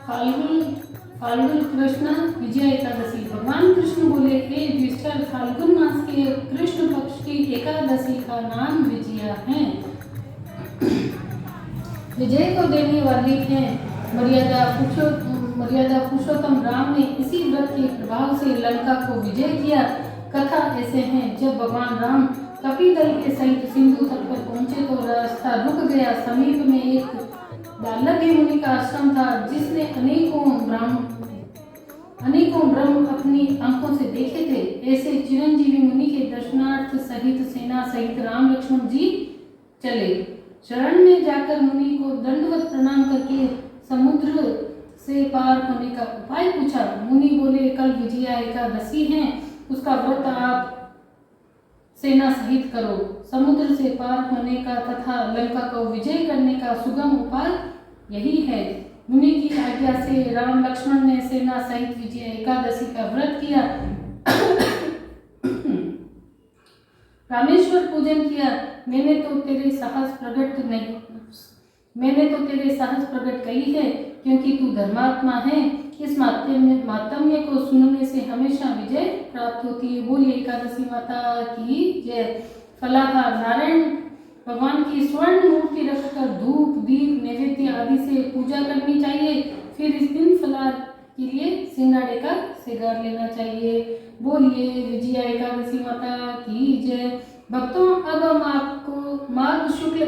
फाल्गुन फाल्गुन कृष्ण विजय एकादशी। भगवान कृष्ण बोले, हे युधिष्ठिर, फाल्गुन मास के कृष्ण पक्ष की एकादशी का नाम विजया है। विजय को देने वाली है। मर्यादा पुरुषोत्तम राम ने इसी व्रत के प्रभाव से लंका को विजय किया। कथा ऐसे हैं, जब भगवान राम कपिदल के सहित सिंधु तट पर पहुंचे तो रास्ता रुक गया। समीप में एक दाल्लभ्य मुनि का आश्रम था, जिसने अनेकों ब्रह्म अपनी आंखों से देखे थे। ऐसे चिरंजीवी मुनि के दर्शनार्थ सहित सेना सहित राम लक्ष्मण जी चले। शरण में जाकर मुनि को दंडवत प्रणाम करके समुद्र से पार होने का उपाय पूछा। मुनि बोले, कल विजया एकादशी है, उसका व्रत आप सेना सहित करो। समुद्र से पार होने का तथा लंका को विजय करने का सुगम उपाय यही है। मुनि की आज्ञा से राम लक्ष्मण ने सेना सहित विजय एकादशी का व्रत किया। रामेश्वर पूजन किया। मैंने तो तेरे साहस प्रकट कही है, क्योंकि तू धर्मात्मा है। इस मातम्य को सुनने से हमेशा विजय प्राप्त होती है। बोलिए एकादशी माता की जय। फलाहार, नारायण भगवान की स्वर्ण मूर्ति रखकर धूप दीप नैवेद्य आदि से पूजा करनी चाहिए। फिर इस दिन फलाहार के लिए सिंगाड़े का सिगार लेना चाहिए। बोलिए विजया एकादशी माता की जय। भक्तों, अब हम आपको माघ शुक्ल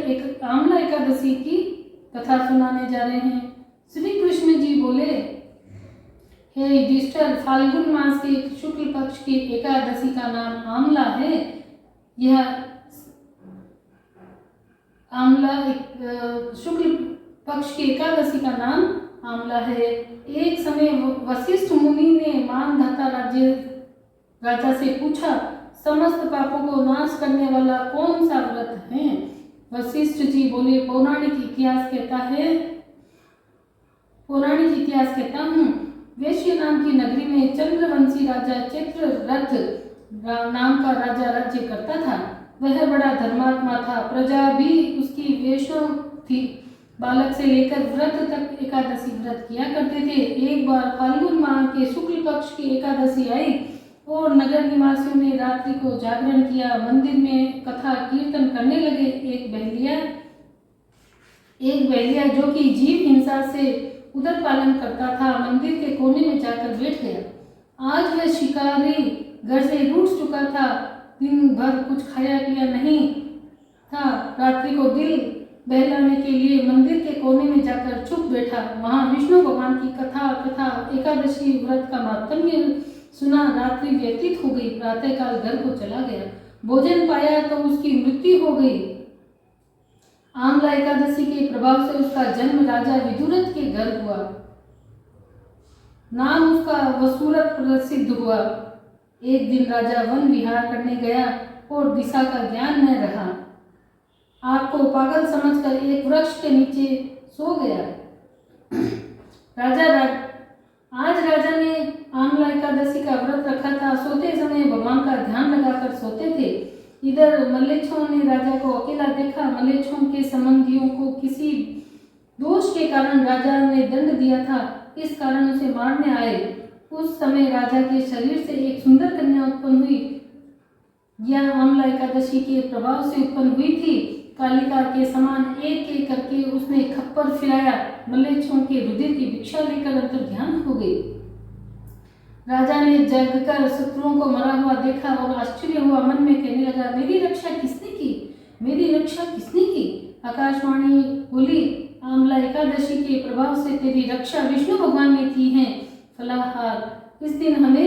आमला एकादशी की कथा सुनाने जा रहे हैं। श्री कृष्ण जी बोले, हे युधिष्ठिर, फाल्गुन मास के शुक्ल पक्ष की एकादशी का नाम आमला है। यह शुक्ल पक्ष की एकादशी का नाम आमला है। एक समय वशिष्ठ मुनि ने मानधाता राजा से पूछा, समस्त पापों को नाश करने वाला कौन सा व्रत है? वशिष्ठ जी बोले, पौराणिक इतिहास कहता हूँ। वैश्य नाम की नगरी में चंद्रवंशी राजा चित्ररथ नाम का राजा राज्य करता था। वह बड़ा धर्मात्मा था, प्रजा भी उसकी वैष्णव थी। बालक से लेकर व्रत तक एकादशी व्रत किया करते थे। एक बार फाल्गुन माह के शुक्ल पक्ष की एकादशी आई और नगर निवासियों ने रात्रि को जागरण किया। मंदिर में कथा कीर्तन करने लगे। एक बहलिया जो कि जीव हिंसा से उदर पालन करता था, मंदिर के कोने में जाकर बैठ गया। आज वह शिकारी घर से रूठ चुका था। दिन भर कुछ खाया पिया नहीं था। रात्रि को दिल बहलाने के लिए मंदिर के कोने में जाकर चुप बैठा। वहां विष्णु भगवान की कथा एकादशी व्रत का मातम्य सुना। रात्रि व्यतीत हो गई। प्रातःकाल घर को चला गया। भोजन पाया तो उसकी मृत्यु हो गई। आमला एकादशी के प्रभाव से उसका जन्म राजा विदुरथ के घर हुआ। नाम उसका वसुरथ प्रसिद्ध हुआ। एक दिन राजा वन विहार करने गया और दिशा का ज्ञान न रहा। आपको पागल समझकर एक वृक्ष के नीचे सो गया। आज राजा ने आमला एकादशी का व्रत रखा था। सोते समय भगवान का ध्यान लगाकर सोते थे। इधर मल्लेच्छों ने राजा को अकेला देखा। मल्लेच्छों के संबंधियों को किसी दोष के कारण राजा ने दंड दिया था, इस कारण उसे मारने आए। उस समय राजा के शरीर से एक सुंदर कन्या उत्पन्न हुई। यह आमला एकादशी के प्रभाव से उत्पन्न हुई थी। कालिका के समान एक एक करके उसने खप्पर फिराया। मल्लेच्छों के रुधिर की भिक्षा लेकर अंतर्ध्यान हो गई। राजा ने जगकर शत्रुओं को मरा हुआ देखा और आश्चर्य हुआ। मन में कहने लगा, मेरी रक्षा किसने की? आकाशवाणी बोली, आमला एकादशी के प्रभाव से तेरी रक्षा विष्णु भगवान ने की है। फलाहार, इस दिन हमें